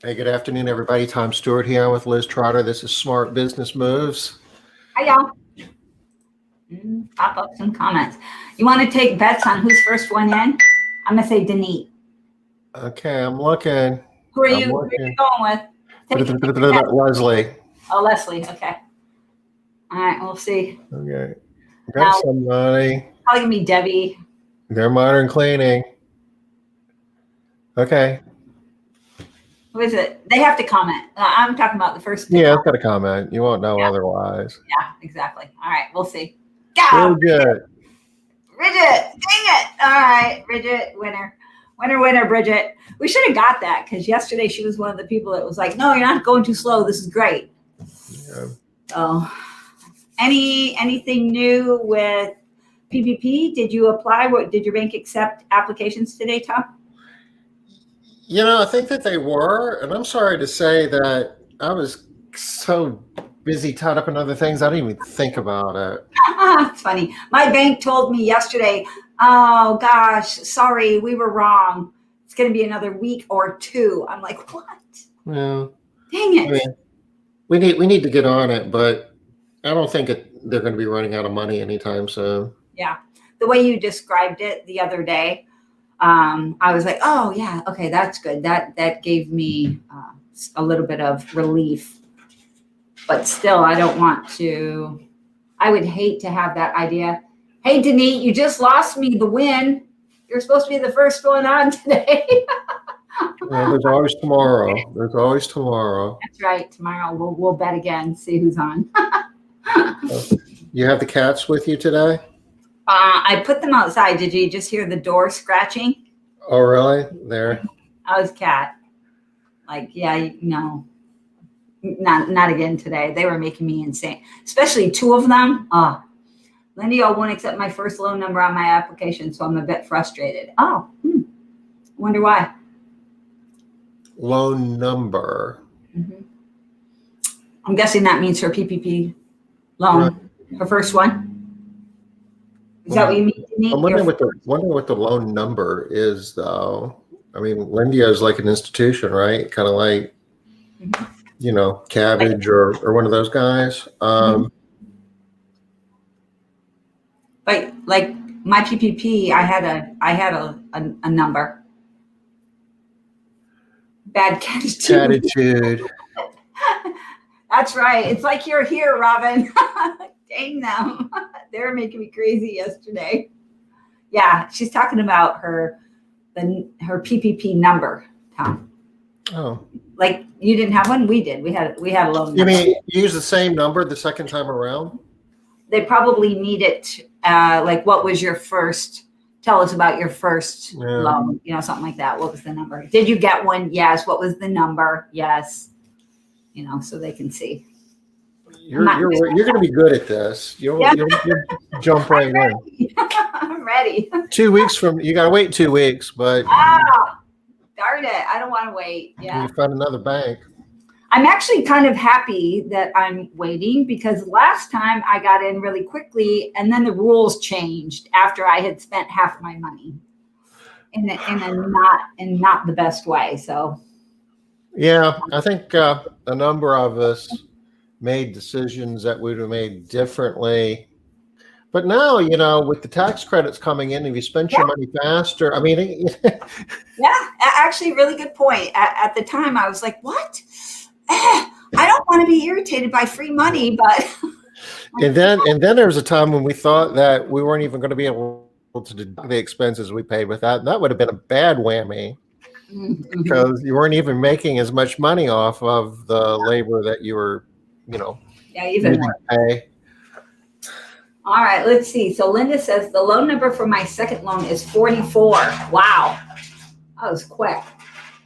Hey, good afternoon, everybody. Tom Stewart here with Liz Trotter. This is Smart Business Moves. Hi, y'all. Pop up some comments. You want to take bets on who's first one in? I'm going to say Denise. Okay, I'm looking. Who are I'm you looking. going with? Leslie. Oh, Leslie. Okay. All right. We'll see. Okay. Got Now, somebody. probably going to be Debbie. They're modern cleaning. Okay. Who is it? They have to comment. I'm talking about the first. Yeah, I've got a comment. You won't know otherwise. Yeah, exactly. All right. We'll see. Very good. Bridget. Dang it. All right. Bridget, winner. Winner, Bridget. We should have got that because yesterday she was one of the people that was like, no, you're not going too slow. This is great. Yeah. So anything new with PPP? Did you apply? Did your bank accept applications today, Tom? I think that they were, and I'm sorry to say that I was so busy tied up in other things, I didn't even think about it. It's funny. My bank told me yesterday, oh gosh, sorry, we were wrong. It's going to be another week or two. I'm like, what? Yeah. Dang it. I mean, we need to get on it, but I don't think they're going to be running out of money anytime soon. Yeah. The way you described it the other day, I was like, oh yeah, okay, that's good. That gave me a little bit of relief. But still, I don't want to. I would hate to have that idea. Hey, Denise, you just lost me the win. You're supposed to be the first one on today. Well, there's always tomorrow. There's always tomorrow. That's right. Tomorrow we'll bet again, see who's on. You have the cats with you today? I put them outside. Did you just hear the door scratching? Oh, really? There. I was cat. Like, yeah, no. Not again today. They were making me insane, especially two of them. Lindy won't accept my first loan number on my application, so I'm a bit frustrated. Wonder why. Loan number. Mm-hmm. I'm guessing that means her PPP loan, right. Her first one. Is that what you mean? I'm wondering what the loan number is, though. I mean, Lindia is like an institution, right? Kind of like, Cabbage or one of those guys. But like my PPP, I had a number. Bad attitude. That's right. It's like you're here, Robin. Dang them. They were making me crazy yesterday. Yeah, she's talking about her PPP number, Tom. Oh. Like you didn't have one? We did. We had a loan. You mean you use the same number the second time around? They probably need it. Like, what was your first? Tell us about your first loan. Something like that. What was the number? Did you get one? Yes. What was the number? Yes. So they can see. You're going to be good at this. You'll jump right in. I'm ready. 2 weeks from you got to wait 2 weeks, but. Darn it. I don't want to wait. Yeah. You find another bank. I'm actually kind of happy that I'm waiting because last time I got in really quickly and then the rules changed after I had spent half my money in not the best way. So. Yeah, I think a number of us made decisions that we would have made differently. But now, with the tax credits coming in, if you spend your money faster, I mean. Yeah, actually, really good point. At the time, I was like, what? I don't want to be irritated by free money, but. and then there was a time when we thought that we weren't even going to be able to deduct the expenses we paid with that. And that would have been a bad whammy because you weren't even making as much money off of the labor that you were, even more. Pay. All right, let's see. So Linda says the loan number for my second loan is 44. Wow. That was quick.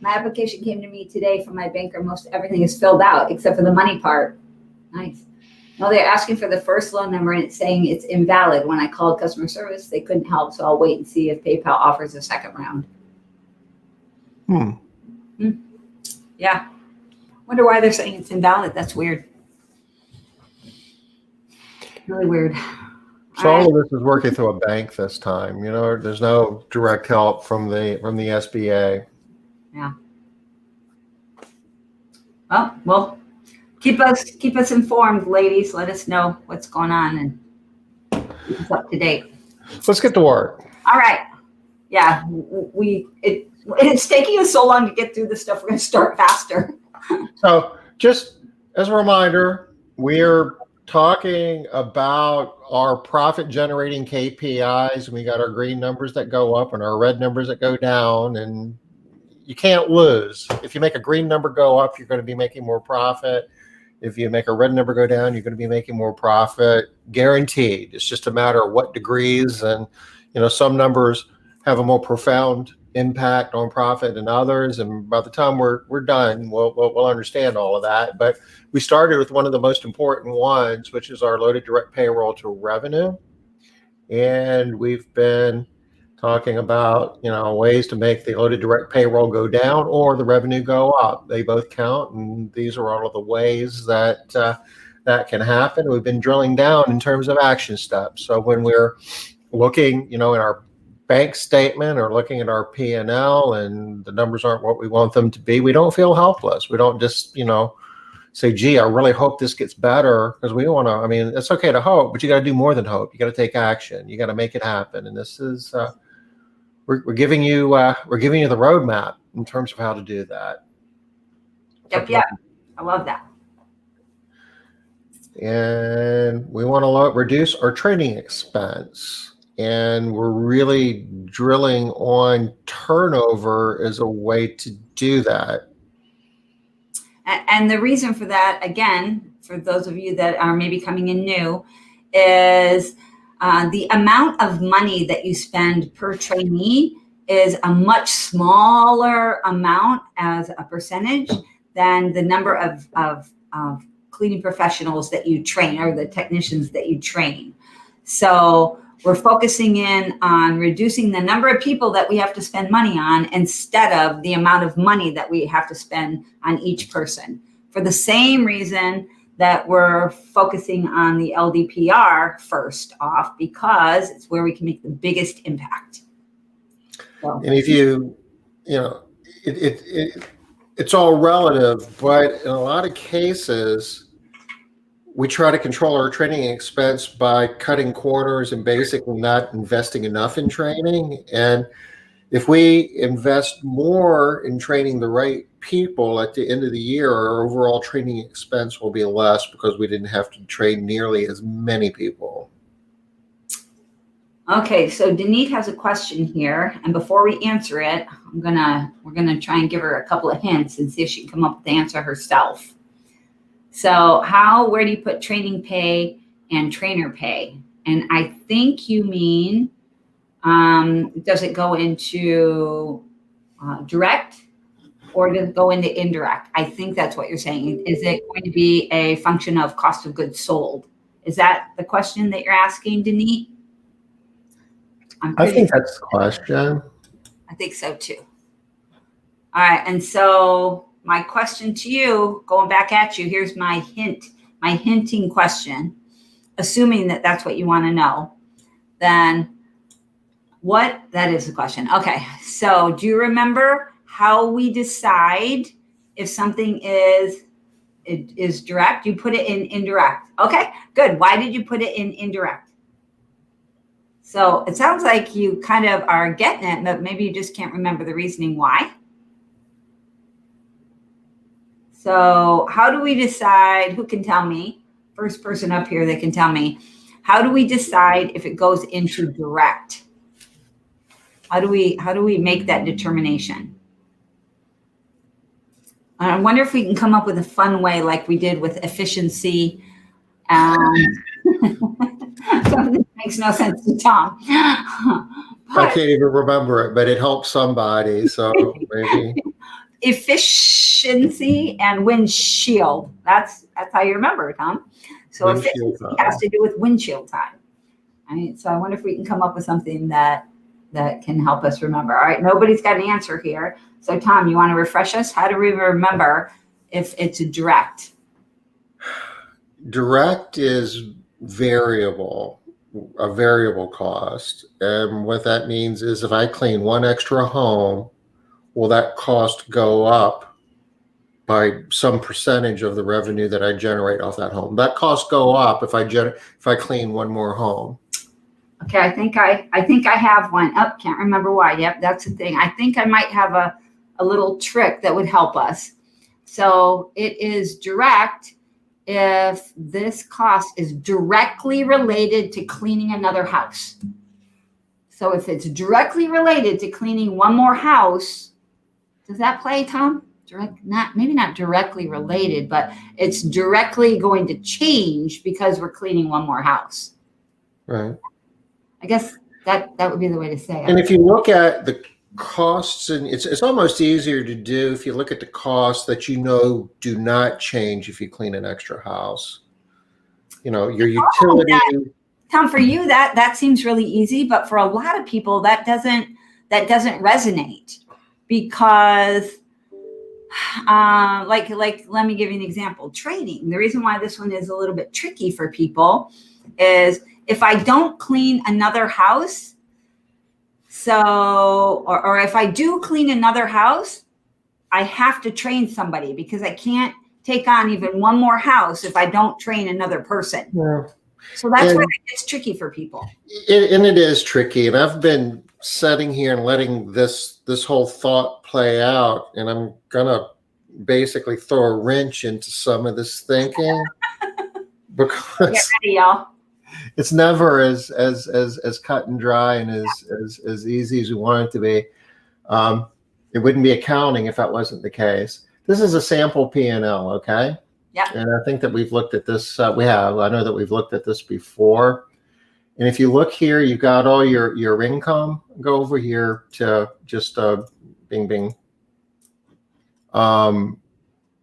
My application came to me today from my banker. Most everything is filled out except for the money part. Nice. No, they're asking for the first loan number and it's saying it's invalid. When I called customer service, they couldn't help. So I'll wait and see if PayPal offers a second round. Yeah. Wonder why they're saying it's invalid. That's weird. Really weird. So all of this is working through a bank this time. There's no direct help from the SBA. Yeah. Well, keep us informed, ladies. Let us know what's going on and keep us up to date. Let's get to work. All right. Yeah, it's taking us so long to get through this stuff. We're going to start faster. So just as a reminder, we're talking about our profit generating KPIs. We got our green numbers that go up and our red numbers that go down, and you can't lose. If you make a green number go up, you're going to be making more profit. If you make a red number go down, you're going to be making more profit, guaranteed. It's just a matter of what degrees, and some numbers have a more profound impact on profit than others. And by the time we're done, we'll understand all of that. But we started with one of the most important ones, which is our loaded direct payroll to revenue, and we've been talking about ways to make the loaded direct payroll go down or the revenue go up. They both count, and these are all of the ways that that can happen. We've been drilling down in terms of action steps. So when we're looking, in our bank statement or looking at our P&L and the numbers aren't what we want them to be, we don't feel helpless. We don't just say, gee, I really hope this gets better, because we want to. I mean, it's okay to hope, but you got to do more than hope. You got to take action. You got to make it happen. And this is we're giving you the roadmap in terms of how to do that. Yep, yeah, I love that. And we want to reduce our training expense. And we're really drilling on turnover as a way to do that. And the reason for that, again, for those of you that are maybe coming in new, is the amount of money that you spend per trainee is a much smaller amount as a percentage than the number of cleaning professionals that you train or the technicians that you train. So we're focusing in on reducing the number of people that we have to spend money on instead of the amount of money that we have to spend on each person, for the same reason that we're focusing on the LDPR first off, because it's where we can make the biggest impact. So. And if it's all relative, but in a lot of cases, we try to control our training expense by cutting corners and basically not investing enough in training. And if we invest more in training the right people at the end of the year, our overall training expense will be less because we didn't have to train nearly as many people. Okay, so Denise has a question here, and before we answer it, we're gonna try and give her a couple of hints and see if she can come up with the answer herself. So where do you put training pay and trainer pay? And I think you mean, does it go into direct or does it go into indirect? I think that's what you're saying. Is it going to be a function of cost of goods sold? Is that the question that you're asking, Denise? I think that's the question. I think so too. All right, and so my question to you, going back at you, here's my hinting question. Assuming that that's what you want to know, then that is the question. Okay, so do you remember how we decide if something is direct? You put it in indirect. Okay, good. Why did you put it in indirect? So it sounds like you kind of are getting it, but maybe you just can't remember the reasoning why. So how do we decide? Who can tell me? First person up here that can tell me. How do we decide if it goes into direct? How do we make that determination? I wonder if we can come up with a fun way like we did with efficiency. Something that makes no sense to Tom. I can't even remember it, but it helps somebody. So maybe. Efficiency and windshield. That's how you remember it, Tom. So efficiency has to do with windshield time. Right? So I wonder if we can come up with something that can help us remember. All right, nobody's got an answer here. So Tom, you want to refresh us? How do we remember if it's a direct? Direct is a variable cost. And what that means is if I clean one extra home, will that cost go up by some percentage of the revenue that I generate off that home. That costs go up if I clean one more home. Okay, I think I have one. Oh, can't remember why. Yep, that's the thing. I think I might have a little trick that would help us. So it is direct if this cost is directly related to cleaning another house. So if it's directly related to cleaning one more house, does that play, Tom? Maybe not directly related, but it's directly going to change because we're cleaning one more house. Right. I guess that would be the way to say it. And if you look at the costs, and it's almost easier to do if you look at the costs that do not change if you clean an extra house. Your utility. Tom, for you that seems really easy, but for a lot of people that doesn't resonate because like let me give you an example. Training. The reason why this one is a little bit tricky for people is if I don't clean another house, or if I do clean another house, I have to train somebody because I can't take on even one more house if I don't train another person. Yeah. So that's where it gets tricky for people. And it is tricky. And I've been sitting here and letting this whole thought play out, and I'm gonna basically throw a wrench into some of this thinking because get ready, y'all. It's never as cut and dry and as easy as we want it to be. It wouldn't be accounting if that wasn't the case. This is a sample P&L, okay? Yeah. And I think that we've looked at this. I know that we've looked at this before. And if you look here, you've got all your income. Go over here to just bing, bing. At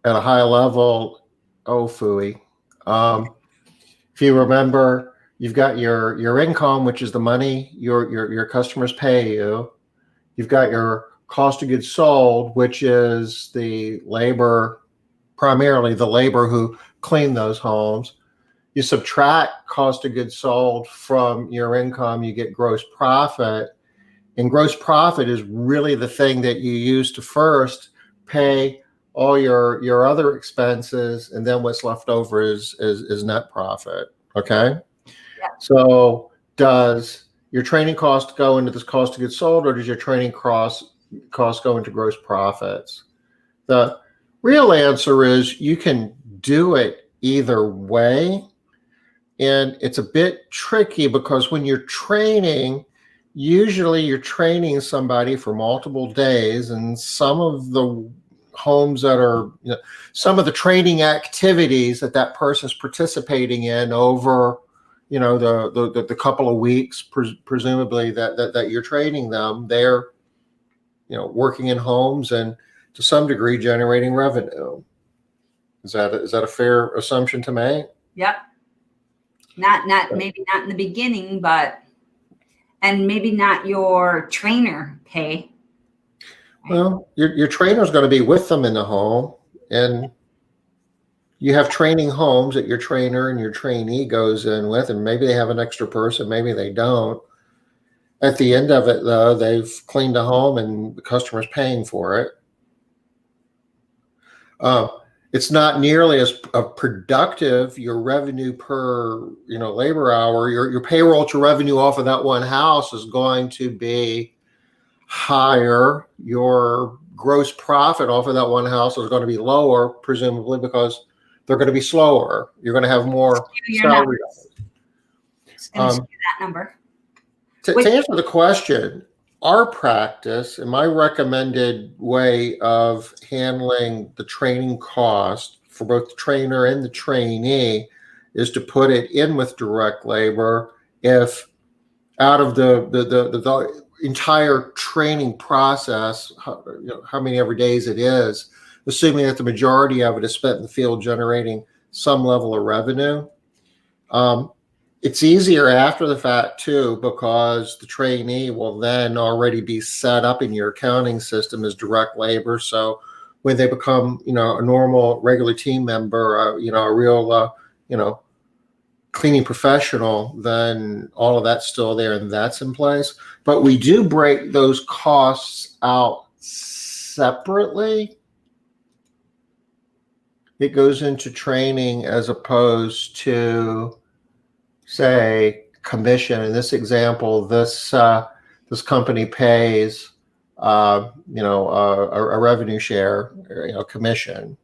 a high level, oh, phooey. If you remember, you've got your income, which is the money your customers pay you. You've got your cost of goods sold, which is the labor, primarily the labor who clean those homes. You subtract cost of goods sold from your income, you get gross profit. And gross profit is really the thing that you use to first pay all your other expenses, and then what's left over is net profit. Okay. Yeah. So does your training cost go into this cost of goods sold, or does your training cost go into gross profits? The real answer is you can do it either way. And it's a bit tricky because when you're training, usually you're training somebody for multiple days, and some of the homes that are, some of the training activities that person's participating in over, the couple of weeks, presumably that you're training them, they're, working in homes and to some degree generating revenue. Is that a fair assumption to make? Yep. Maybe not in the beginning, and maybe not your trainer pay. Well, your trainer is going to be with them in the home, and you have training homes that your trainer and your trainee goes in with, and maybe they have an extra person, maybe they don't. At the end of it, though, they've cleaned a home and the customer's paying for it. It's not nearly as productive. Your revenue per labor hour, your payroll to revenue off of that one house is going to be higher. Your gross profit off of that one house is going to be lower, presumably because they're going to be slower. You're going to have more salary. It's going to skew that number. To answer the question, our practice and my recommended way of handling the training cost for both the trainer and the trainee is to put it in with direct labor if out of the entire training process, how many ever days it is, assuming that the majority of it is spent in the field generating some level of revenue. It's easier after the fact too, because the trainee will then already be set up in your accounting system as direct labor. So when they become, a normal regular team member, a real, cleaning professional, then all of that's still there and that's in place. But we do break those costs out separately. it goes into training as opposed to, say, commission. In this example, this company pays, a revenue share, commission,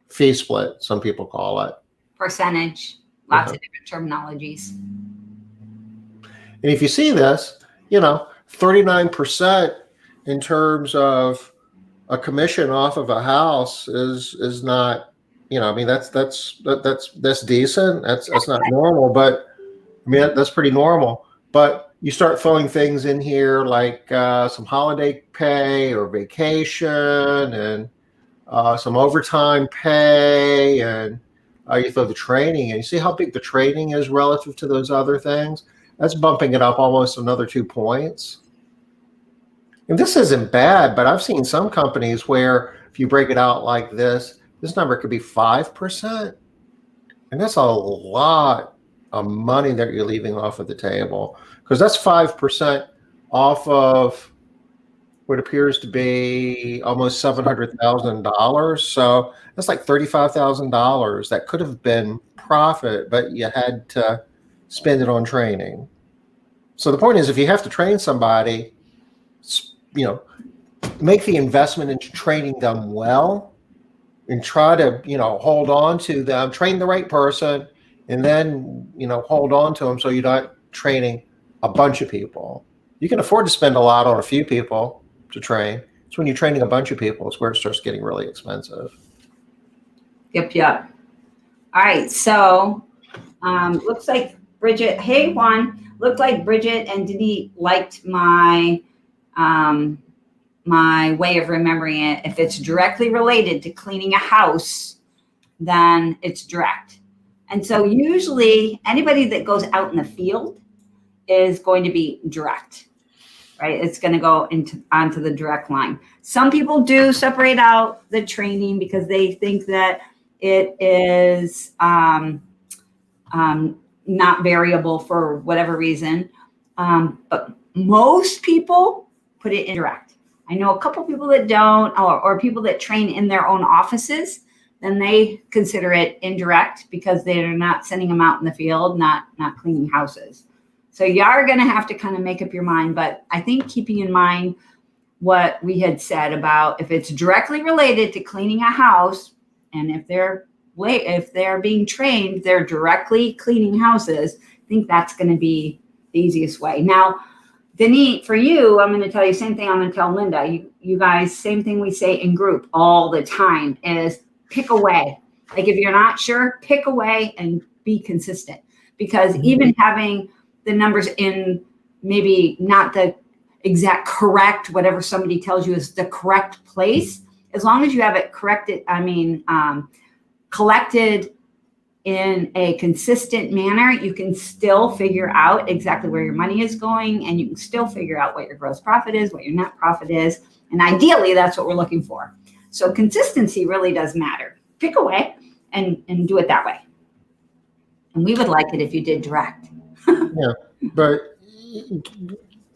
fee split, some people call it. Percentage, lots of different terminologies. And if you see this, 39% in terms of a commission off of a house is not, that's decent. That's not normal, but I mean, that's pretty normal. But you start throwing things in here like some holiday pay or vacation and some overtime pay, and you throw the training, and you see how big the training is relative to those other things. That's bumping it up almost another 2 points. And this isn't bad, but I've seen some companies where if you break it out like this number could be 5%. And that's a lot of money that you're leaving off of the table, because that's 5% off of what appears to be almost $700,000. So that's like $35,000 that could have been profit, but you had to spend it on training. So the point is, if you have to train somebody, make the investment into training them well and try to, hold on to them, train the right person, and then, hold on to them so you're not training a bunch of people. You can afford to spend a lot on a few people to train. It's when you're training a bunch of people, it's where it starts getting really expensive. Yep. All right. So looks like Bridget, hey Juan, looked like Bridget and Denise liked my my way of remembering it. If it's directly related to cleaning a house, then it's direct. And so usually anybody that goes out in the field is going to be direct, right? It's going to go onto the direct line. Some people do separate out the training because they think that it is not variable for whatever reason. But most people put it in direct. I know a couple people that don't, or people that train in their own offices, then they consider it indirect because they're not sending them out in the field, not cleaning houses. So you are going to have to kind of make up your mind. But I think keeping in mind what we had said about if it's directly related to cleaning a house, and if they're being trained, they're directly cleaning houses, I think that's going to be the easiest way. Now, Denise, for you, I'm going to tell you the same thing I'm going to tell Linda. You guys, same thing we say in group all the time is pick away. Like if you're not sure, pick away and be consistent. Because even having the numbers in maybe not the exact correct, whatever somebody tells you is the correct place, as long as you have it collected in a consistent manner, you can still figure out exactly where your money is going, and you can still figure out what your gross profit is, what your net profit is. And ideally, that's what we're looking for. So consistency really does matter. Pick away and do it that way. And we would like it if you did direct. Yeah, but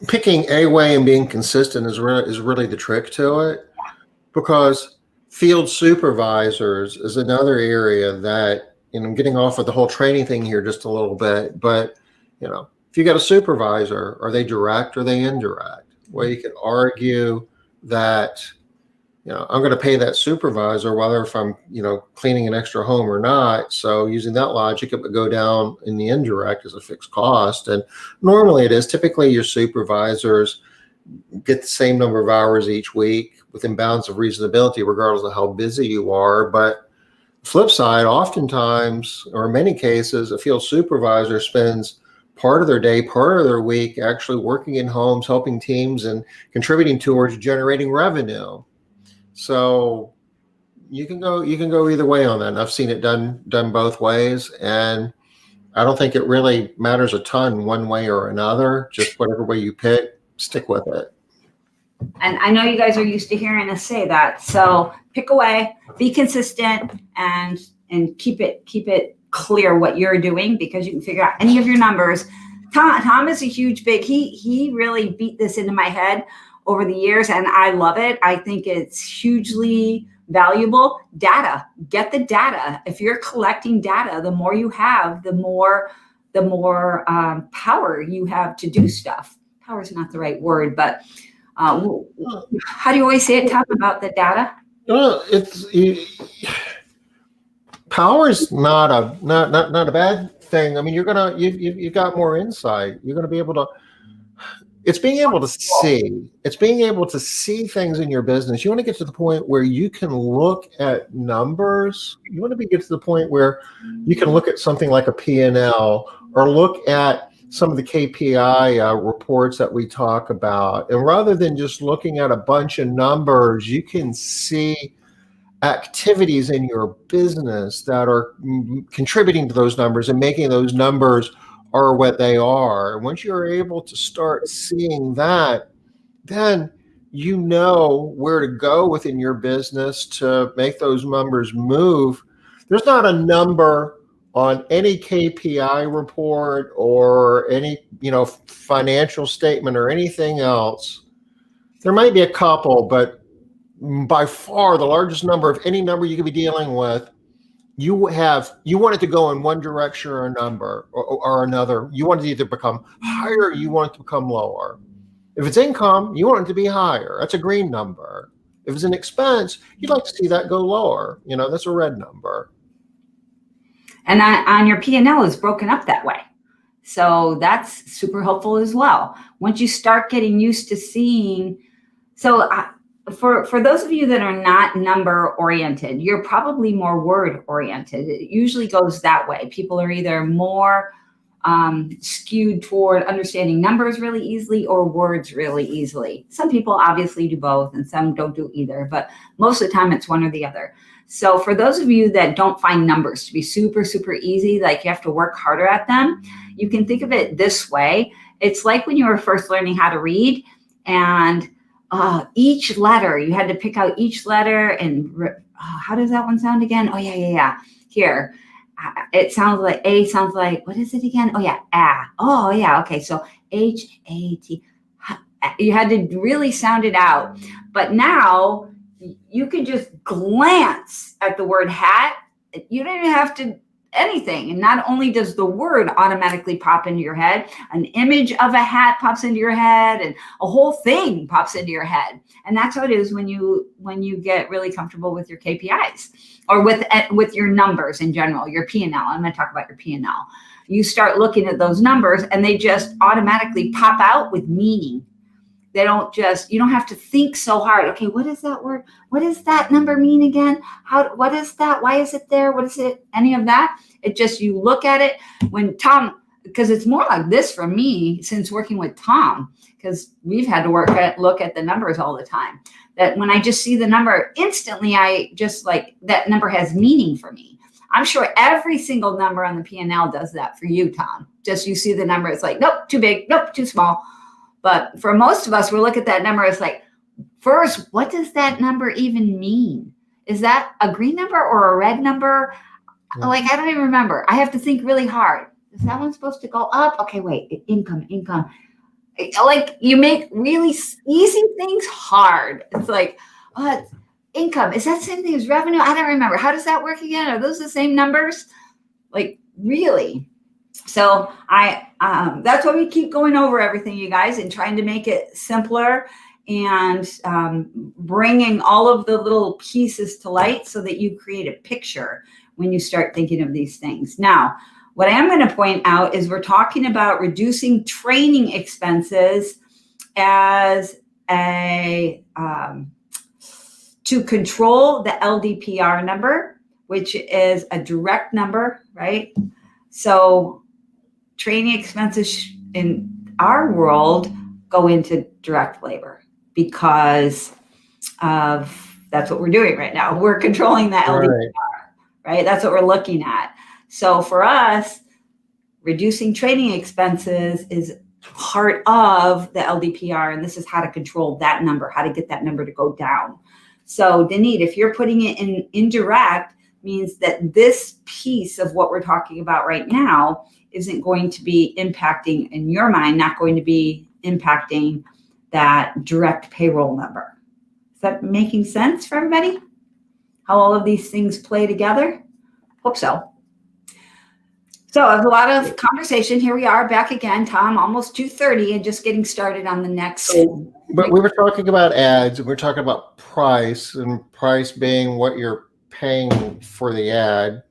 picking a way and being consistent is really the trick to it, because field supervisors is another area that, I'm getting off of the whole training thing here just a little bit, but if you got a supervisor, are they direct or are they indirect? Well, you could argue that, I'm going to pay that supervisor whether if I'm, cleaning an extra home or not. So using that logic, it would go down in the indirect as a fixed cost. And normally it is. Typically your supervisors get the same number of hours each week within bounds of reasonability, regardless of how busy you are. But flip side, oftentimes, or in many cases, a field supervisor spends part of their day, part of their week actually working in homes, helping teams, and contributing towards generating revenue. So you can go either way on that. And I've seen it done both ways, and I don't think it really matters a ton one way or another. Just whatever way you pick, stick with it. And I know you guys are used to hearing us say that. So pick away, be consistent, and keep it clear what you're doing, because you can figure out any of your numbers. Tom is a huge he really beat this into my head over the years, and I love it. I think it's hugely valuable? Data. Get the data. If you're collecting data, the more you have, the more power you have to do stuff. Power is not the right word, but how do you always say it, Tom, about the data? Well, power is not a bad thing. I mean, you've got more insight. You're gonna be able to. It's being able to see. It's being able to see things in your business. You want to get to the point where you can look at numbers. You want to get to the point where you can look at something like a P&L or look at some of the KPI reports that we talk about. And rather than just looking at a bunch of numbers, you can see activities in your business that are contributing to those numbers and making those numbers are what they are. And once you're able to start seeing that, then you know where to go within your business to make those numbers move. There's not a number on any KPI report or any, financial statement or anything else. There might be a couple, but by far the largest number of any number you could be dealing with, you want it to go in one direction or or another. You want it to either become higher or you want it to become lower. If it's income, you want it to be higher. That's a green number. If it's an expense, you'd like to see that go lower. That's a red number. And on your P&L is broken up that way. So that's super helpful as well. Once you start getting used to seeing, for those of you that are not number oriented, you're probably more word oriented. It usually goes that way. People are either more skewed toward understanding numbers really easily or words really easily. Some people obviously do both and some don't do either, but most of the time it's one or the other. So for those of you that don't find numbers to be super, super easy, like you have to work harder at them, you can think of it this way. It's like when you were first learning how to read and each letter, you had to pick out each letter and how does that one sound again? Oh, yeah. Here, it sounds like A sounds like, what is it again? Oh, yeah, ah. Oh, yeah, okay. So H-A-T. You had to really sound it out. But now you can just glance at the word hat. You don't even have to anything. And not only does the word automatically pop into your head, an image of a hat pops into your head and a whole thing pops into your head. And that's how it is when you get really comfortable with your KPIs or with your numbers in general, your P&L. I'm going to talk about your P&L. You start looking at those numbers and they just automatically pop out with meaning. They don't you don't have to think so hard. Okay, what is that word? What does that number mean again? What is that? Why is it there? What is it? Any of that? It just, you look at it when Tom, because it's more like this for me since working with Tom, because we've had to look at the numbers all the time. That when I just see the number, instantly I just like, that number has meaning for me. I'm sure every single number on the P&L does that for you, Tom. Just you see the number, it's like, nope, too big, nope, too small. But for most of us, we look at that number, it's like, first, what does that number even mean? Is that a green number or a red number? Yeah. Like, I don't even remember. I have to think really hard. Is that one supposed to go up? Okay, wait, income. Like, you make really easy things hard. It's like, income. Is that the same thing as revenue? I don't remember. How does that work again? Are those the same numbers? Like, really? So that's why we keep going over everything, you guys, and trying to make it simpler and bringing all of the little pieces to light so that you create a picture when you start thinking of these things. Now, what I am going to point out is we're talking about reducing training expenses as a to control the LDPR number, which is a direct number, right? So training expenses in our world go into direct labor because that's what we're doing right now. We're controlling that LDPR, right? That's what we're looking at. So for us, reducing training expenses is part of the LDPR, and this is how to control that number, how to get that number to go down. So Danit, if you're putting it in indirect, means that this piece of what we're talking about right now isn't going to be impacting, in your mind, not going to be impacting that direct payroll number. Is that making sense for everybody? how all of these things play together? Hope so. So there's a lot of conversation. Here we are back again, Tom, almost 2:30 and just getting started on the next. So, but we were talking about ads and we're talking about price, and price being what you're paying for the ad.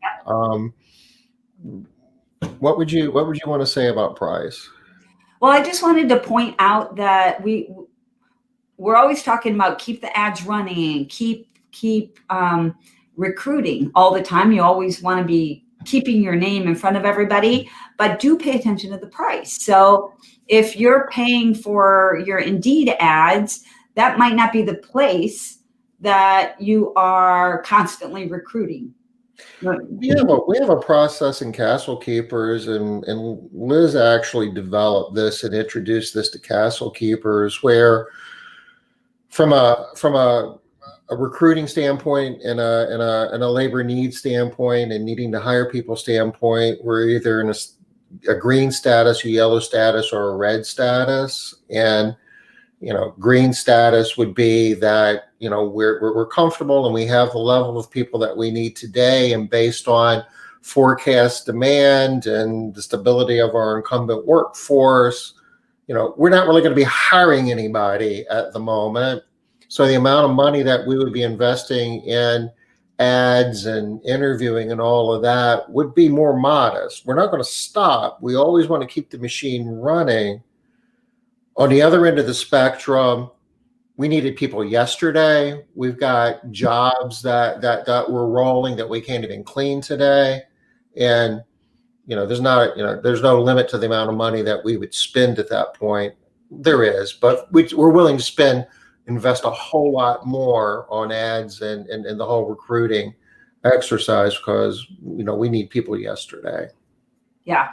What would you want to say about price? Well, I just wanted to point out that we're always talking about keep the ads running, keep recruiting all the time. You always want to be keeping your name in front of everybody, but do pay attention to the price. So if you're paying for your Indeed ads, that might not be the place that you are constantly recruiting. We have a process in Castle Keepers, and Liz actually developed this and introduced this to Castle Keepers, where from a recruiting standpoint and a labor needs standpoint and needing to hire people standpoint, we're either in a green status, a yellow status, or a red status. And green status would be that we're comfortable and we have the level of people that we need today, and based on forecast demand and the stability of our incumbent workforce, we're not really going to be hiring anybody at the moment. So the amount of money that we would be investing in ads and interviewing and all of that would be more modest. We're not going to stop. We always want to keep the machine running. On the other end of the spectrum, we needed people yesterday. We've got jobs that we're rolling that we can't even clean today. And there's no limit to the amount of money that we would spend at that point. There is, but we're willing to invest a whole lot more on ads and the whole recruiting exercise, because we need people yesterday. Yeah.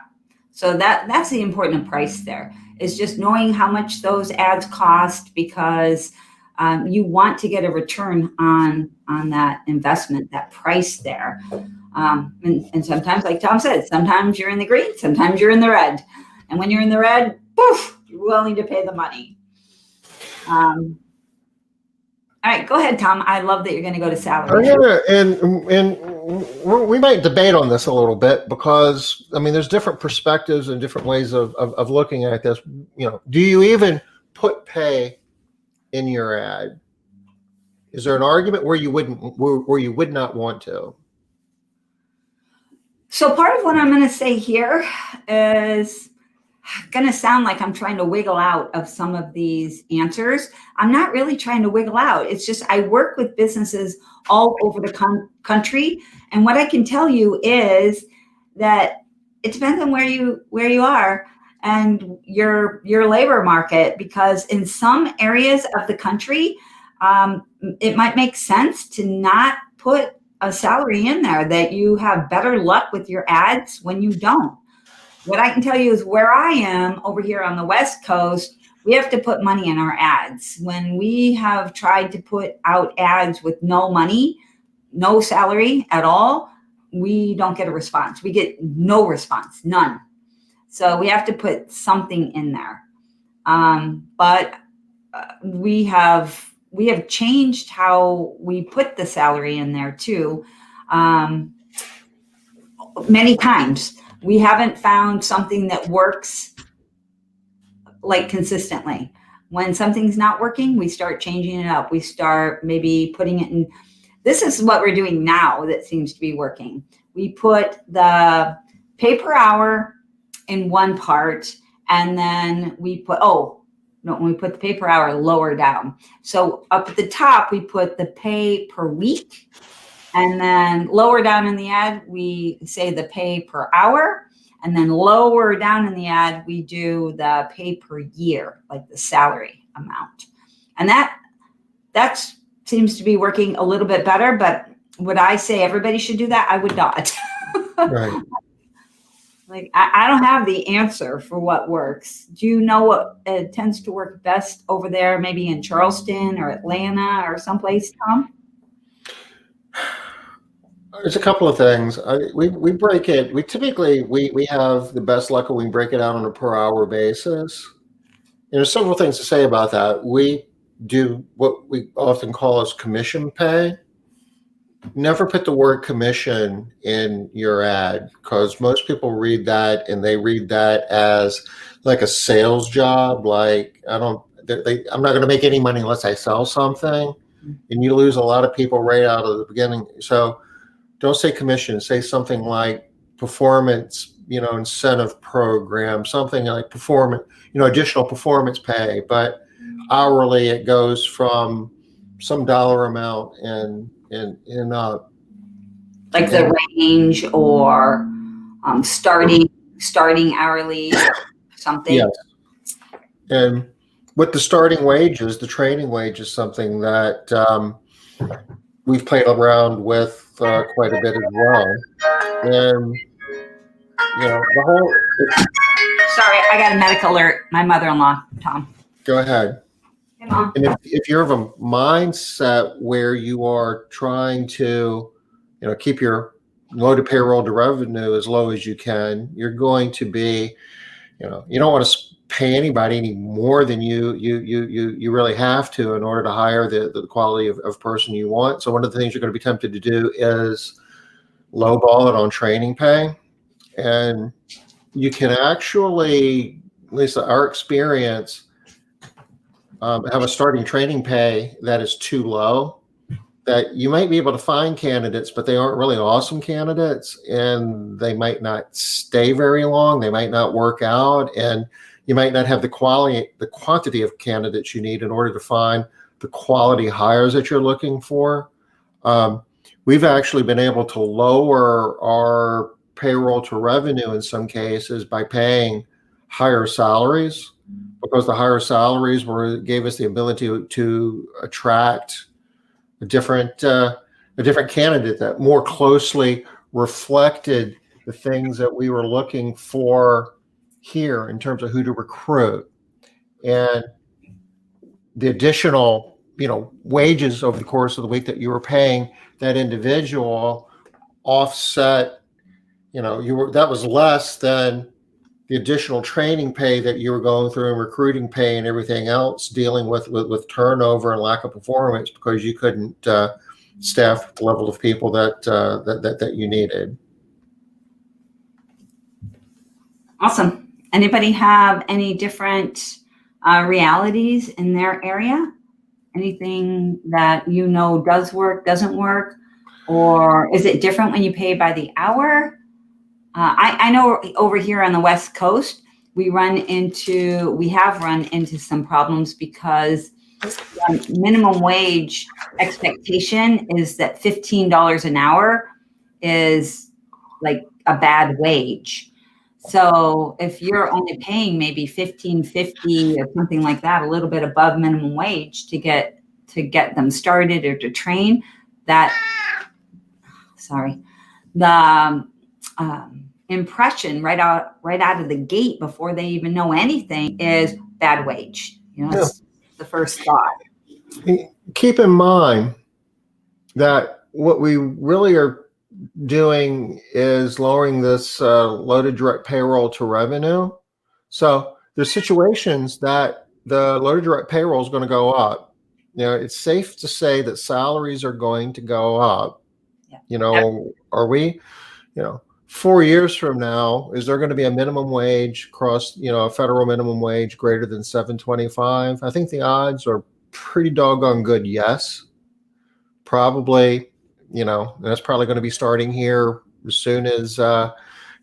So that's the important price there, is just knowing how much those ads cost, because you want to get a return on that investment, that price there. And sometimes, like Tom said, sometimes you're in the green, sometimes you're in the red. And when you're in the red, poof, you're willing to pay the money. All right, go ahead, Tom. I love that you're going to go to salary. And we might debate on this a little bit, because there's different perspectives and different ways of looking at this. Do you even put pay in your ad? Is there an argument where you would not want to? So part of what I'm going to say here is going to sound like I'm trying to wiggle out of some of these answers. I'm not really trying to wiggle out. It's just I work with businesses all over the country, and what I can tell you is that it depends on where you are and your labor market, because in some areas of the country, it might make sense to not put a salary in there, that you have better luck with your ads when you don't. What I can tell you is where I am over here on the West Coast, we have to put money in our ads. When we have tried to put out ads with no money, no salary at all, we don't get a response. We get no response, none. So we have to put something in there. But we have changed how we put the salary in there too, many times. We haven't found something that works like consistently. When something's not working, we start changing it up. We start maybe putting it in. This is what we're doing now that seems to be working. We put the pay per hour in one part, and then we put, when we put the pay per hour lower down. So up at the top, we put the pay per week. And then lower down in the ad, we say the pay per hour. And then lower down in the ad, we do the pay per year, like the salary amount. And that seems to be working a little bit better. But would I say everybody should do that? I would not. Right. Like, I don't have the answer for what works. Do you know what tends to work best over there, maybe in Charleston or Atlanta or someplace, Tom? There's a couple of things. We break it. We typically have the best luck when we break it out on a per hour basis. There's several things to say about that. We do what we often call as commission pay. never put the word commission in your ad, because most people read that and they read that as like a sales job. Like I'm not going to make any money unless I sell something, and you lose a lot of people right out of the beginning. So don't say commission. Say something like performance, incentive program, something like performance, additional performance pay, but hourly it goes from some dollar amount and up. Like the range or starting hourly or something. Yes. And with the starting wages, the training wage is something that we've played around with quite a bit as well. And the whole. Sorry, I got a medical alert. My mother-in-law, Tom. Go ahead. Hey, Mom. And if you're of a mindset where you are trying to, keep your loaded payroll to revenue as low as you can, you're going to be, you don't want to pay anybody any more than you really have to in order to hire the quality of person you want. So one of the things you're going to be tempted to do is lowball it on training pay. And you can actually, at least our experience, have a starting training pay that is too low, that you might be able to find candidates, but they aren't really awesome candidates, and they might not stay very long. They might not work out, and you might not have the quantity of candidates you need in order to find the quality hires that you're looking for. We've actually been able to lower our payroll to revenue in some cases by paying higher salaries, because the higher salaries gave us the ability to attract a different candidate that more closely reflected the things that we were looking for here in terms of who to recruit. And the additional, wages over the course of the week that you were paying that individual offset, that was less than the additional training pay that you were going through and recruiting pay and everything else, dealing with turnover and lack of performance because you couldn't staff the level of people that you needed. Awesome. Anybody have any different realities in their area? Anything that does work, doesn't work? Or is it different when you pay by the hour? I know over here on the West Coast, we have run into some problems because minimum wage expectation is that $15 an hour is like a bad wage. So if you're only paying maybe $15.50 or something like that, a little bit above minimum wage to get them started or to train, the impression right out of the gate before they even know anything is bad wage. That's the first thought. Keep in mind that what we really are doing is lowering this loaded direct payroll to revenue. So there's situations that the loaded direct payroll is going to go up. It's safe to say that salaries are going to go up. Yeah. Are we, 4 years from now, is there going to be a minimum wage across, a federal minimum wage greater than $7.25? I think the odds are pretty doggone good. Yes, probably. That's probably going to be starting here as soon as the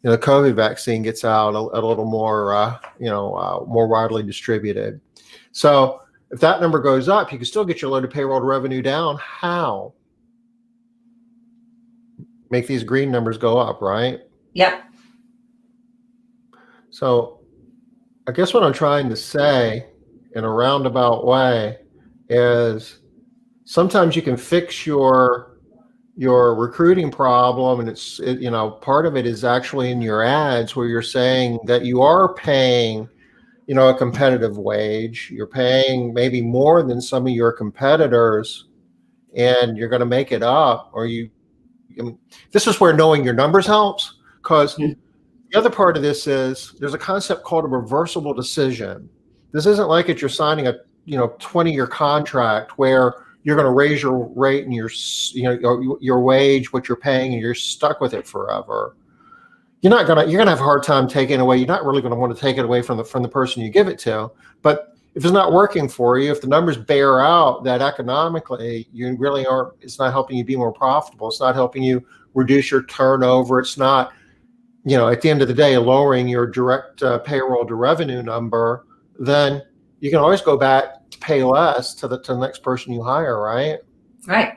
COVID vaccine gets out a little more, more widely distributed. So if that number goes up, you can still get your loaded payroll to revenue down. How? Make these green numbers go up, right? Yep. So I guess what I'm trying to say in a roundabout way is sometimes you can fix your recruiting problem, and part of it is actually in your ads where you're saying that you are paying, a competitive wage. You're paying maybe more than some of your competitors, and you're going to make it up. This is where knowing your numbers helps, because the other part of this is there's a concept called a reversible decision. This isn't like you're signing a 20-year contract where you're going to raise your rate and your wage, what you're paying, and you're stuck with it forever. You're going to have a hard time taking it away. You're not really going to want to take it away from the person you give it to. But if it's not working for you, if the numbers bear out that economically you really aren't, it's not helping you be more profitable. It's not helping you reduce your turnover. It's not, at the end of the day, lowering your direct payroll to revenue number, then you can always go back to pay less to the next person you hire, right? Right.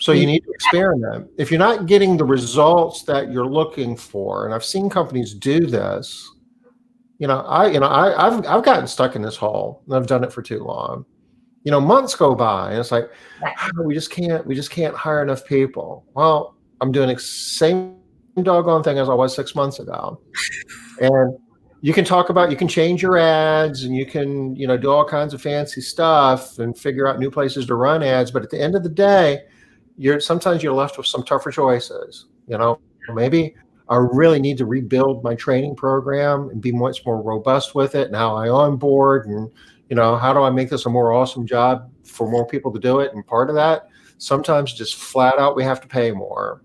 So you need to experiment. If you're not getting the results that you're looking for, and I've seen companies do this, I've gotten stuck in this hole, and I've done it for too long. Months go by, and it's like, we just can't hire enough people. Well, I'm doing the same doggone thing as I was 6 months ago. And you can change your ads, and you can, do all kinds of fancy stuff and figure out new places to run ads. But at the end of the day, sometimes you're left with some tougher choices. Maybe I really need to rebuild my training program and be much more robust with it, and how I onboard, and how do I make this a more awesome job for more people to do it? And part of that, sometimes just flat out, we have to pay more.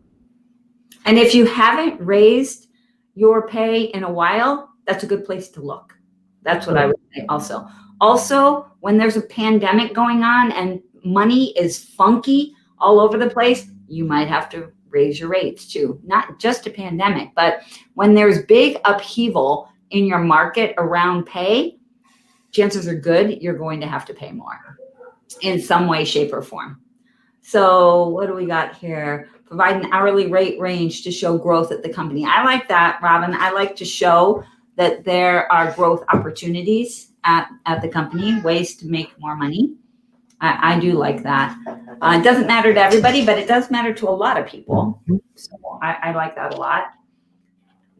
And if you haven't raised your pay in a while, that's a good place to look. That's what I would say also. Also, when there's a pandemic going on and money is funky all over the place, you might have to raise your rates too. Not just a pandemic, but when there's big upheaval in your market around pay, chances are good you're going to have to pay more in some way, shape, or form. So what do we got here? Provide an hourly rate range to show growth at the company. I like that, Robin. I like to show that there are growth opportunities at the company, ways to make more money. I do like that. It doesn't matter to everybody, but it does matter to a lot of people. So I like that a lot.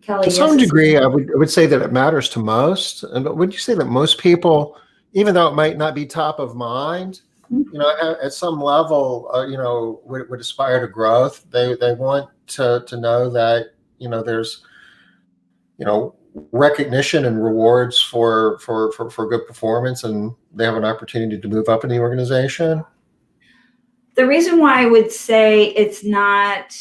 Kelly, to some degree, I would say that it matters to most. And would you say that most people, even though it might not be top of mind, at some level, would aspire to growth? They want to know that, there's, recognition and rewards for good performance, and they have an opportunity to move up in the organization. The reason why I would say it's not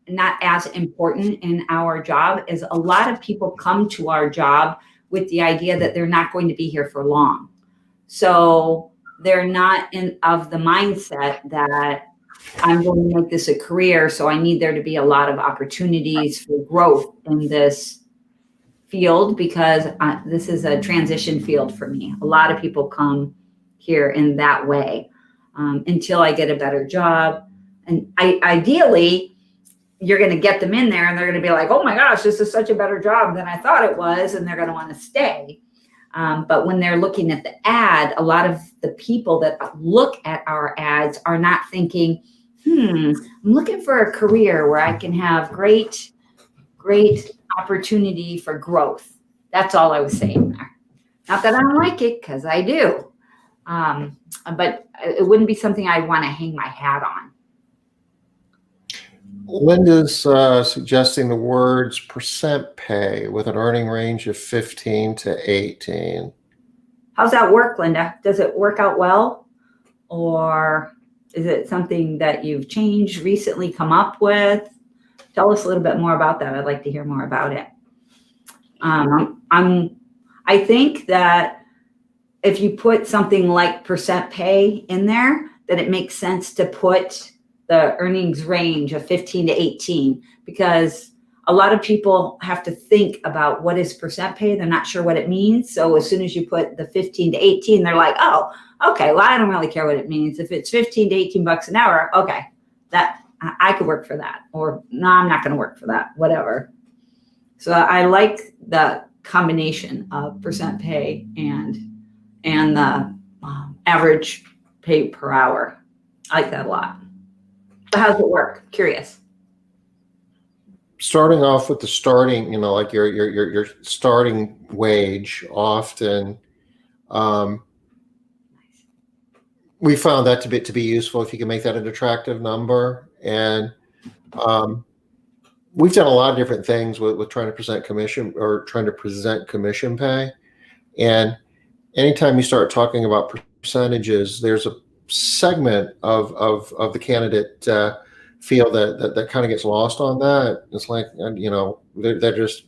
as important in our job is a lot of people come to our job with the idea that they're not going to be here for long. So they're not of the mindset that I'm going to make this a career, so I need there to be a lot of opportunities for growth in this field, because this is a transition field for me. A lot of people come here in that way until I get a better job. And ideally, you're going to get them in there and they're going to be like, oh my gosh, this is such a better job than I thought it was. And they're going to want to stay. But when they're looking at the ad, a lot of the people that look at our ads are not thinking, I'm looking for a career where I can have great opportunity for growth. That's all I was saying there. Not that I don't like it, because I do. But it wouldn't be something I want to hang my hat on. Linda's suggesting the words percent pay with an earning range of 15 to 18. How's that work, Linda? Does it work out well? Or is it something that you've changed recently, come up with? Tell us a little bit more about that. I'd like to hear more about it. I think that if you put something like percent pay in there, that it makes sense to put the earnings range of 15 to 18, because a lot of people have to think about what is percent pay. They're not sure what it means. So as soon as you put the 15 to 18, they're like, oh, okay, well, I don't really care what it means. If it's 15 to 18 bucks an hour, okay, that I could work for that. Or no, I'm not going to work for that, whatever. So I like the combination of percent pay and the average pay per hour. I like that a lot. So how does it work? Curious. Starting off with the starting, like your starting wage, often we found that to be useful if you can make that an attractive number. And we've done a lot of different things with trying to present commission pay. And anytime you start talking about percentages, there's segment of the candidate field that kind of gets lost on that. It's like, they're just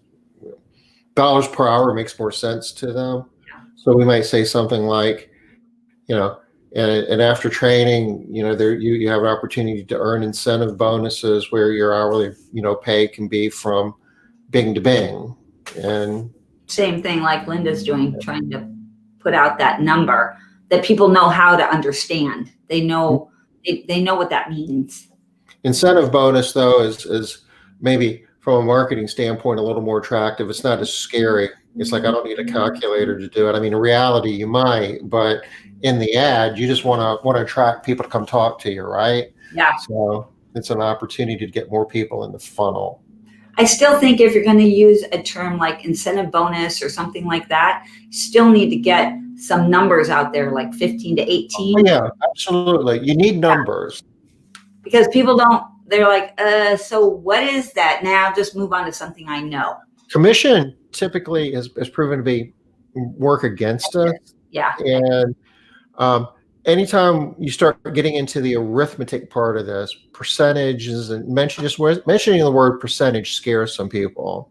dollars per hour makes more sense to them. So we might say something like, and after training, there you have an opportunity to earn incentive bonuses where your hourly, pay can be from bing to bing. And same thing like Linda's doing, trying to put out that number that people know how to understand. They know what that means. Incentive bonus, though, is maybe from a marketing standpoint a little more attractive. It's not as scary. It's like, I don't need a calculator to do it. I mean, in reality, you might, but in the ad, you just want to attract people to come talk to you, right? Yeah. So it's an opportunity to get more people in the funnel. I still think if you're going to use a term like incentive bonus or something like that, you still need to get some numbers out there, like 15 to 18. Oh, yeah, absolutely. You need numbers. Because people they're like, so what is that? Now just move on to something I know. Commission typically has proven to work against us. Yeah. And anytime you start getting into the arithmetic part of this, percentages, and mentioning the word percentage scares some people.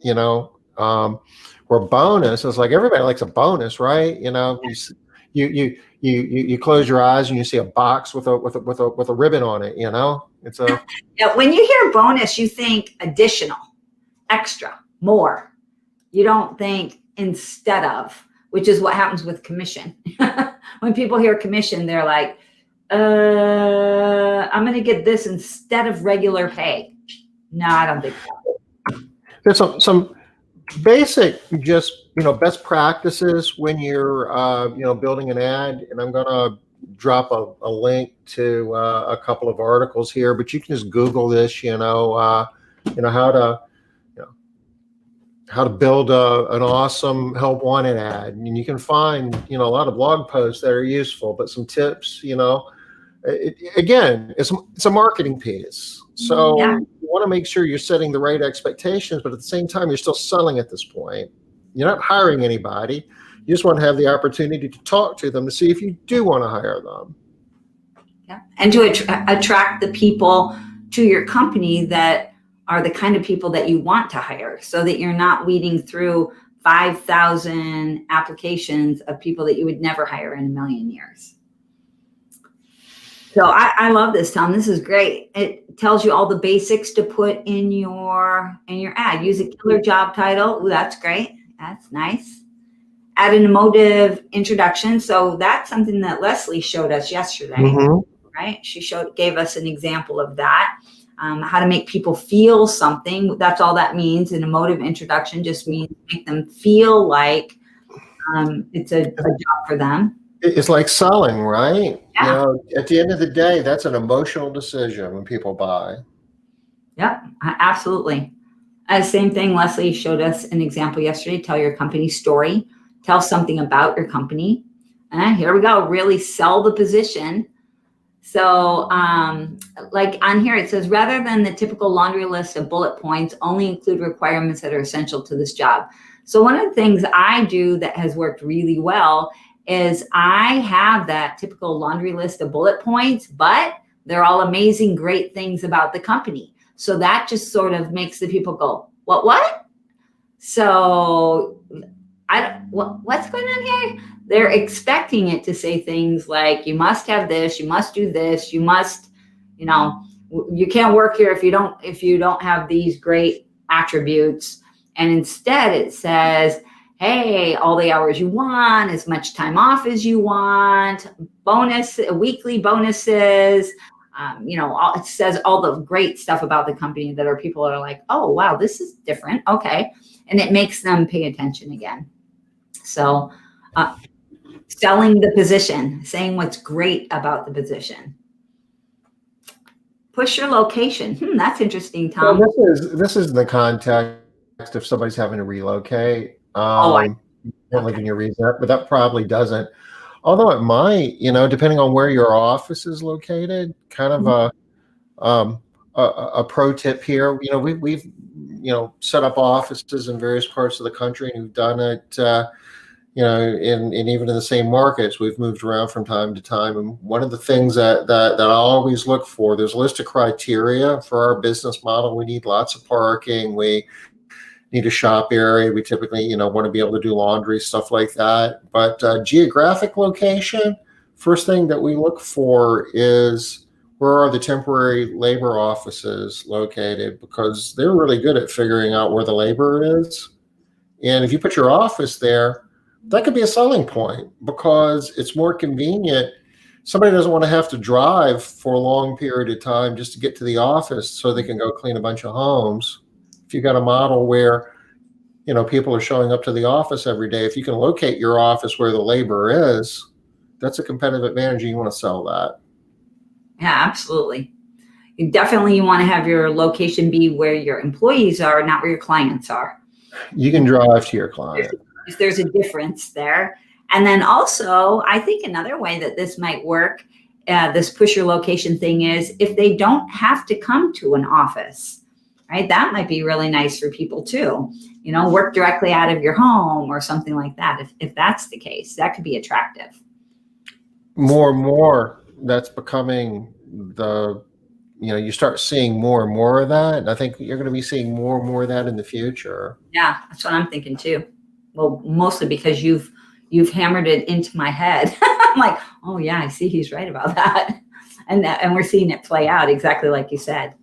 Yeah. Where bonus is like, everybody likes a bonus, right? You close your eyes and you see a box with a ribbon on it. It's a yeah, when you hear bonus, you think additional, extra, more. You don't think instead of, which is what happens with commission. When people hear commission, they're like, I'm going to get this instead of regular pay. No, I don't think so. There's some basic, just, best practices when you're, building an ad. And I'm going to drop a link to a couple of articles here, but you can just Google this, how to build an awesome help wanted ad. And you can find, a lot of blog posts that are useful, but some tips, again, it's a marketing piece. So you want to make sure you're setting the right expectations, but at the same time, you're still selling at this point. You're not hiring anybody. You just want to have the opportunity to talk to them to see if you do want to hire them. Yeah. And to attract the people to your company that are the kind of people that you want to hire, so that you're not weeding through 5,000 applications of people that you would never hire in a million years. So I love this, Tom. This is great. It tells you all the basics to put in your ad. Use a killer job title. Ooh, that's great. That's nice. Add an emotive introduction. So that's something that Leslie showed us yesterday, right? She gave us an example of that. How to make people feel something. That's all that means. An emotive introduction just means make them feel like it's a job for them. It's like selling, right? Yeah. At the end of the day, that's an emotional decision when people buy. Yep, absolutely. Same thing, Leslie showed us an example yesterday. Tell your company story. Tell something about your company. And here we go. Really sell the position. So like on here, it says, rather than the typical laundry list of bullet points, only include requirements that are essential to this job. So one of the things I do that has worked really well is I have that typical laundry list of bullet points, but they're all amazing, great things about the company. So that just sort of makes the people go, what? So what's going on here? They're expecting it to say things like, you must have this, you must do this, you must, you can't work here if you don't have these great attributes. And instead it says, hey, all the hours you want, as much time off as you want, weekly bonuses, it says all the great stuff about the company that people are like, oh, wow, this is different. Okay. And it makes them pay attention again. So selling the position, saying what's great about the position. Push your location. That's interesting, Tom. Well, this is in the context if somebody's having to relocate. Can't live in your region, but that probably doesn't. Although it might, depending on where your office is located. Kind of a pro tip here. We've set up offices in various parts of the country, and we've done it. and even in the same markets, we've moved around from time to time. And one of the things that I always look for, there's a list of criteria for our business model. We need lots of parking. We need a shop area. We typically, want to be able to do laundry, stuff like that. But geographic location, first thing that we look for is where are the temporary labor offices located, because they're really good at figuring out where the labor is. And if you put your office there, that could be a selling point because it's more convenient. Somebody doesn't want to have to drive for a long period of time just to get to the office so they can go clean a bunch of homes. If you got a model where, people are showing up to the office every day, if you can locate your office where the labor is, that's a competitive advantage, and you want to sell that. Yeah, absolutely. You want to have your location be where your employees are, not where your clients are. You can drive to your client. If there's a difference there. And then also, I think another way that this might work, this push your location thing, is if they don't have to come to an office, right? That might be really nice for people too. Work directly out of your home or something like that. If that's the case, that could be attractive. More and more, that's becoming you start seeing more and more of that. And I think you're going to be seeing more and more of that in the future. Yeah, that's what I'm thinking too. Well, mostly because you've hammered it into my head. I'm like, oh yeah, I see he's right about that. And we're seeing it play out exactly like you said.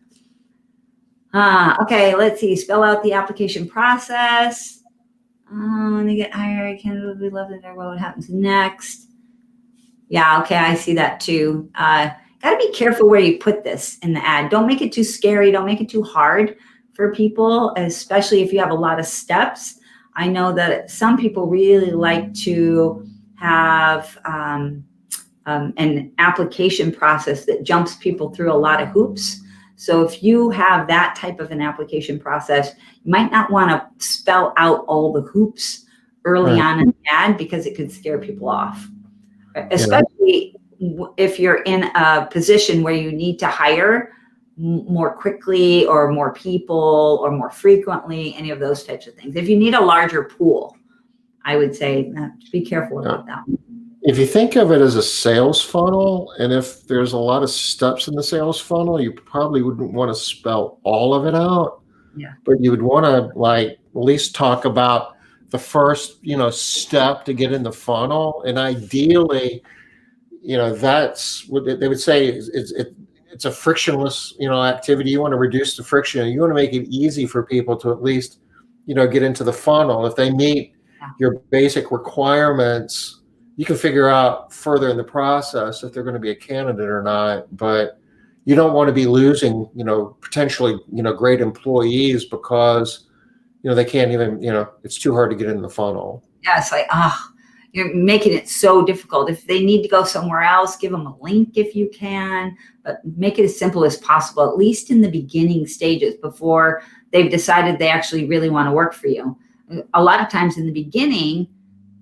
Okay, let's see. Spell out the application process. When they get hired, candidates will be left in there. What happens next? Yeah, okay, I see that too. Got to be careful where you put this in the ad. Don't make it too scary. Don't make it too hard for people, especially if you have a lot of steps. I know that some people really like to have an application process that jumps people through a lot of hoops. So if you have that type of an application process, you might not want to spell out all the hoops early on in the ad because it could scare people off, especially if you're in a position where you need to hire more quickly or more people or more frequently, any of those types of things. If you need a larger pool, I would say be careful about that. If you think of it as a sales funnel, and if there's a lot of steps in the sales funnel, you probably wouldn't want to spell all of it out. Yeah. But you would want to at least talk about the first, step to get in the funnel. And ideally, that's what they would say it's a frictionless, activity. You want to reduce the friction. You want to make it easy for people to at least, get into the funnel. If they meet your basic requirements, you can figure out further in the process if they're going to be a candidate or not. But you don't want to be losing, potentially, great employees because, they can't even, it's too hard to get in the funnel. Yeah, it's like, you're making it so difficult. If they need to go somewhere else, give them a link if you can, but make it as simple as possible, at least in the beginning stages before they've decided they actually really want to work for you. A lot of times in the beginning,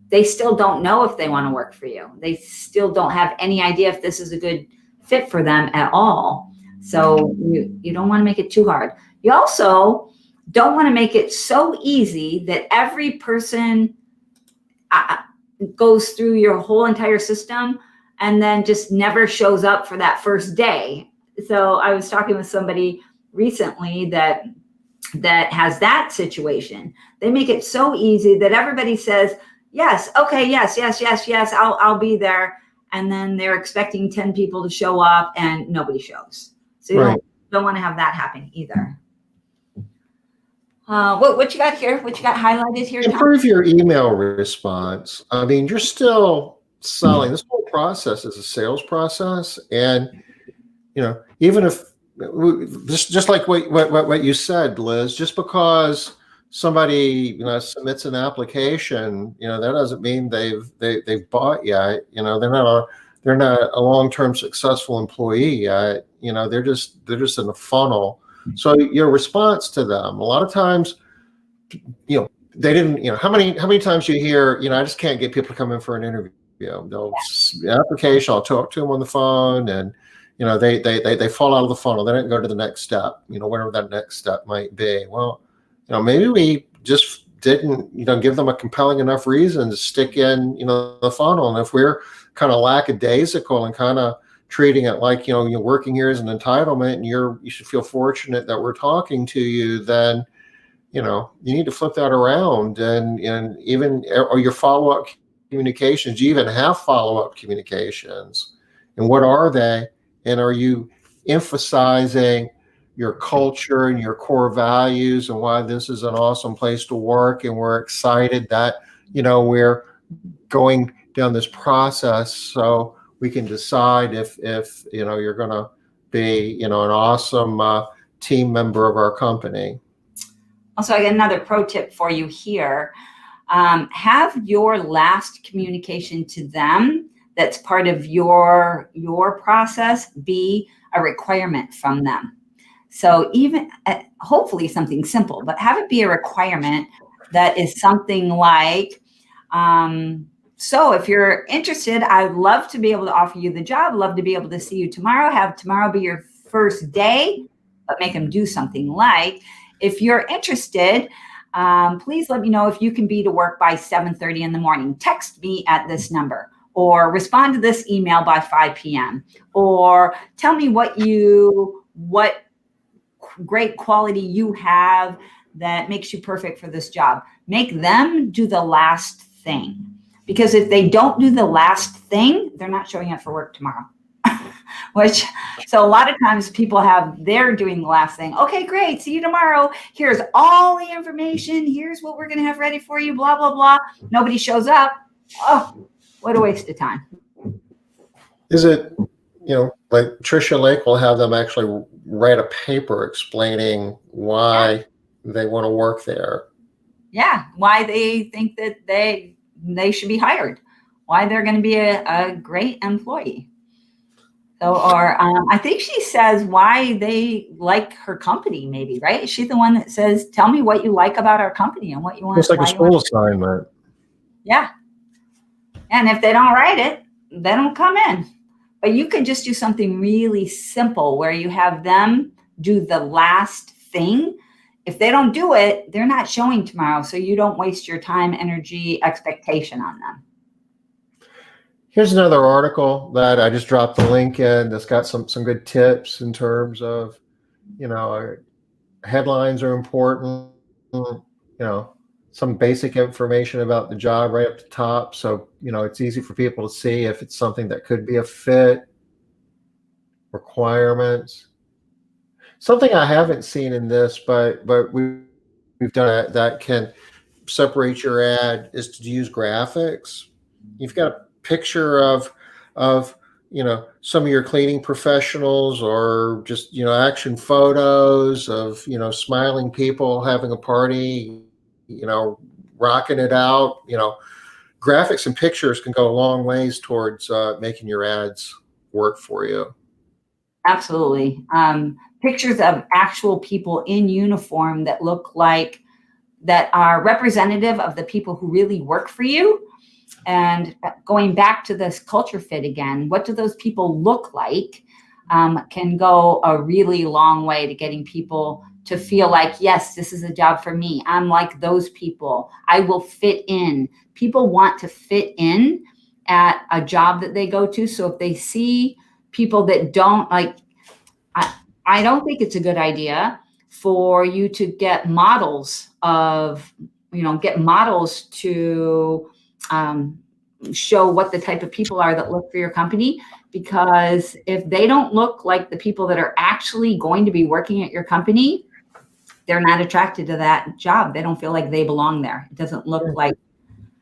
they still don't know if they want to work for you. They still don't have any idea if this is a good fit for them at all. So you don't want to make it too hard. You also don't want to make it so easy that every person goes through your whole entire system and then just never shows up for that first day. So I was talking with somebody recently that has that situation. They make it so easy that everybody says, yes, okay, yes, I'll be there. And then they're expecting 10 people to show up and nobody shows. So you don't want to have that happen either. What you got here? What you got highlighted here, Tom? Improve your email response. I mean, you're still selling. This whole process is a sales process. And, even if, just like what you said, Liz, just because somebody submits an application, that doesn't mean they've bought yet. They're not a long-term successful employee yet. They're just in the funnel. So your response to them, a lot of times, they didn't. How many times you hear, I just can't get people to come in for an interview. They'll application. I'll talk to them on the phone, and they fall out of the funnel. They don't go to the next step. Whatever that next step might be. Well, maybe we just didn't, give them a compelling enough reason to stick in, the funnel. And if we're kind of lackadaisical and kind of treating it like, you're working here as an entitlement and you should feel fortunate that we're talking to you, then, you need to flip that around. And even, or your follow-up communications, do you even have follow-up communications? And what are they? And are you emphasizing your culture and your core values and why this is an awesome place to work, and we're excited that we're going down this process so we can decide if you're going to be an awesome team member of our company. Also, I got another pro tip for you here. Have your last communication to them that's part of your process be a requirement from them. So even hopefully something simple, but have it be a requirement that is something like, so if you're interested, I'd love to be able to offer you the job, love to be able to see you tomorrow, have tomorrow be your first day, but make them do something like, if you're interested, please let me know if you can be to work by 7:30 in the morning. Text me at this number, or respond to this email by 5 p.m. Or tell me what great quality you have that makes you perfect for this job. Make them do the last thing. Because if they don't do the last thing, they're not showing up for work tomorrow. So a lot of times they're doing the last thing. Okay, great. See you tomorrow. Here's all the information. Here's what we're going to have ready for you, blah, blah, blah. Nobody shows up. Oh, what a waste of time. Is it, like Tricia Lake will have them actually write a paper explaining why they want to work there. Yeah. Why they think that they should be hired. Why they're going to be a great employee. So, or I think she says why they like her company, maybe, right? Is she the one that says, tell me what you like about our company and what you want? It's like a school assignment. Yeah. And if they don't write it, they don't come in. But you could just do something really simple where you have them do the last thing. If they don't do it, they're not showing tomorrow. So you don't waste your time, energy, expectation on them. Here's another article that I just dropped the link in that's got some good tips in terms of, headlines are important, some basic information about the job right up the top. So, it's easy for people to see if it's something that could be a fit, requirements. Something I haven't seen in this, but we've done that can separate your ad is to use graphics. You've got a picture of some of your cleaning professionals, or just action photos of smiling people having a party, rocking it out. Graphics and pictures can go a long ways towards making your ads work for you. Absolutely. Pictures of actual people in uniform that are representative of the people who really work for you. And going back to this culture fit again, what do those people look like can go a really long way to getting people to feel like, yes, this is a job for me. I'm like those people. I will fit in. People want to fit in at a job that they go to. So if they see people that don't like, I don't think it's a good idea for you to get models to show what the type of people are that look for your company, because if they don't look like the people that are actually going to be working at your company, they're not attracted to that job. They don't feel like they belong there. It doesn't look like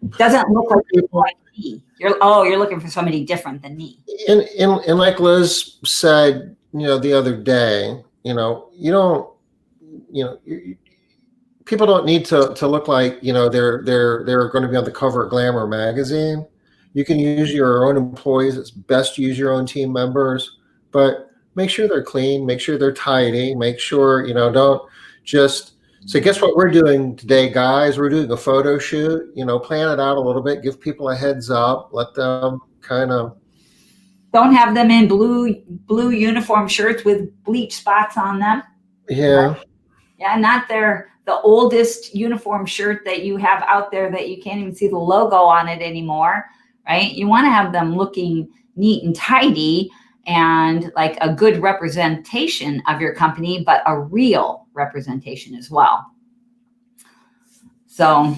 people like me. You're looking for somebody different than me. And like Liz said, the other day, people don't need to look like, they're going to be on the cover of Glamour magazine. You can use your own employees. It's best to use your own team members, but make sure they're clean, make sure they're tidy, make sure, don't just say, guess what we're doing today, guys? We're doing a photo shoot, plan it out a little bit, give people a heads up, let them kind of. Don't have them in blue uniform shirts with bleach spots on them. Yeah. Yeah, not the oldest uniform shirt that you have out there that you can't even see the logo on it anymore, right? You want to have them looking neat and tidy and like a good representation of your company, but a real representation as well. So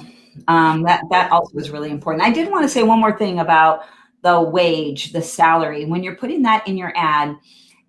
that also is really important. I did want to say one more thing about the wage, the salary. When you're putting that in your ad,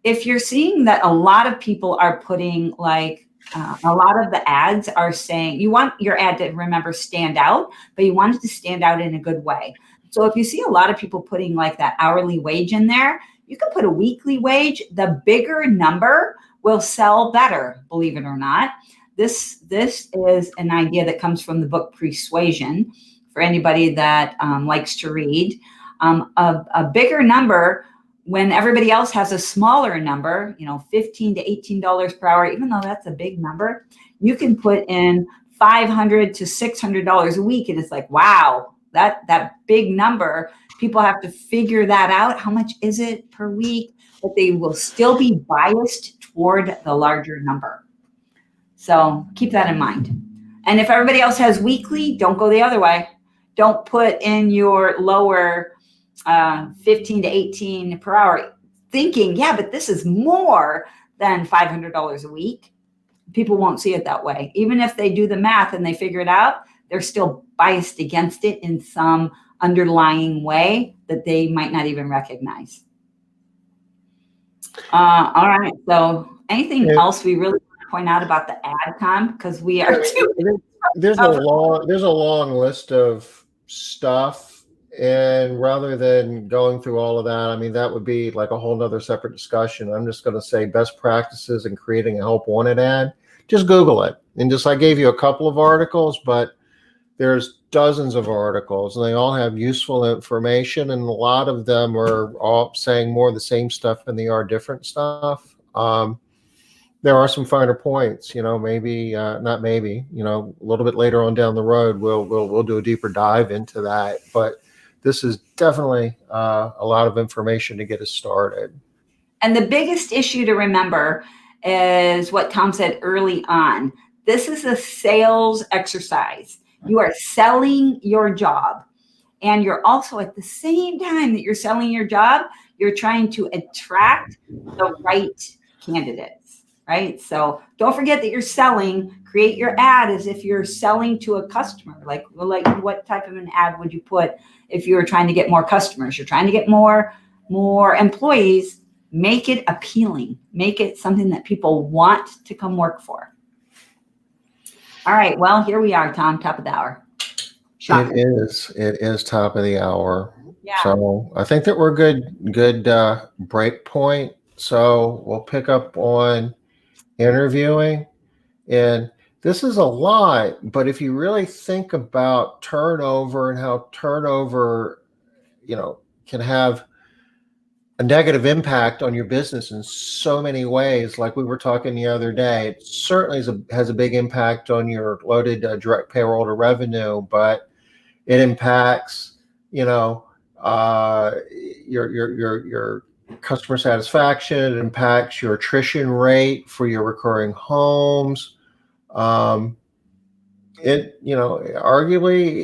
if you're seeing that a lot of people are putting like a lot of the ads are saying, you want your ad to, remember, stand out, but you want it to stand out in a good way. So if you see a lot of people putting like that hourly wage in there, you can put a weekly wage. The bigger number will sell better, believe it or not. This is an idea that comes from the book Persuasion for anybody that likes to read. A bigger number, when everybody else has a smaller number, $15 to $18 per hour, even though that's a big number, you can put in $500 to $600 a week. And it's like, wow, that big number, people have to figure that out. How much is it per week? But they will still be biased toward the larger number. So keep that in mind. And if everybody else has weekly, don't go the other way. Don't put in your lower 15 to 18 per hour thinking, yeah, but this is more than $500 a week. People won't see it that way. Even if they do the math and they figure it out, they're still biased against it in some underlying way that they might not even recognize. All right. So anything else we really want to point out about the ad com? Because we are there's a long list of stuff. And rather than going through all of that, I mean, that would be like a whole nother separate discussion. I'm just going to say best practices in creating a help wanted ad. Just Google it. And I gave you a couple of articles, but there's dozens of articles and they all have useful information. And a lot of them are all saying more of the same stuff than they are different stuff. There are some finer points, maybe not maybe, a little bit later on down the road, we'll do a deeper dive into that. But this is definitely a lot of information to get us started. And the biggest issue to remember is what Tom said early on. This is a sales exercise. You are selling your job. And you're also, at the same time that you're selling your job, you're trying to attract the right candidates, right? So don't forget that you're selling. Create your ad as if you're selling to a customer. Like what type of an ad would you put if you were trying to get more customers? You're trying to get more employees. Make it appealing. Make it something that people want to come work for. All right. Well, here we are, Tom, top of the hour. Shocking. It is top of the hour. Yeah. So I think that we're good break point. So we'll pick up on interviewing. And this is a lot, but if you really think about turnover and how turnover, can have a negative impact on your business in so many ways. Like we were talking the other day, it certainly has a big impact on your loaded direct payroll to revenue, but it impacts, your customer satisfaction. It impacts your attrition rate for your recurring homes. Arguably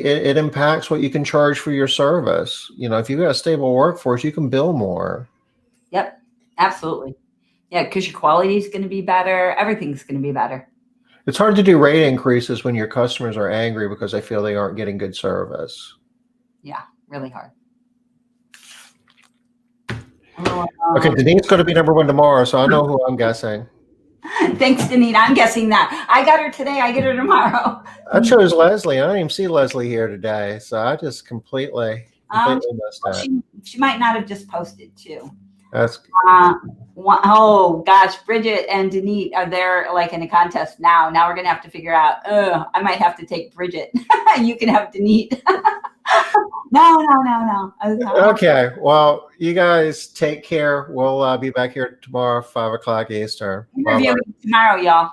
it impacts what you can charge for your service. If you've got a stable workforce, you can bill more. Yep, absolutely. Yeah, because your quality is going to be better. Everything's going to be better. It's hard to do rate increases when your customers are angry because they feel they aren't getting good service. Yeah, really hard. Okay, Denise's going to be number one tomorrow, so I know who I'm guessing. Thanks, Denise. I'm guessing that. I got her today. I get her tomorrow. I chose Leslie. I didn't even see Leslie here today, so I just completely missed that. She might not have just posted too. That's oh gosh, Bridget and Denise are there like in a contest now. Now we're gonna have to figure out. I might have to take Bridget. You can have Denise. No. Okay. Well, you guys take care. We'll be back here tomorrow, 5:00 Eastern. Interview tomorrow, y'all.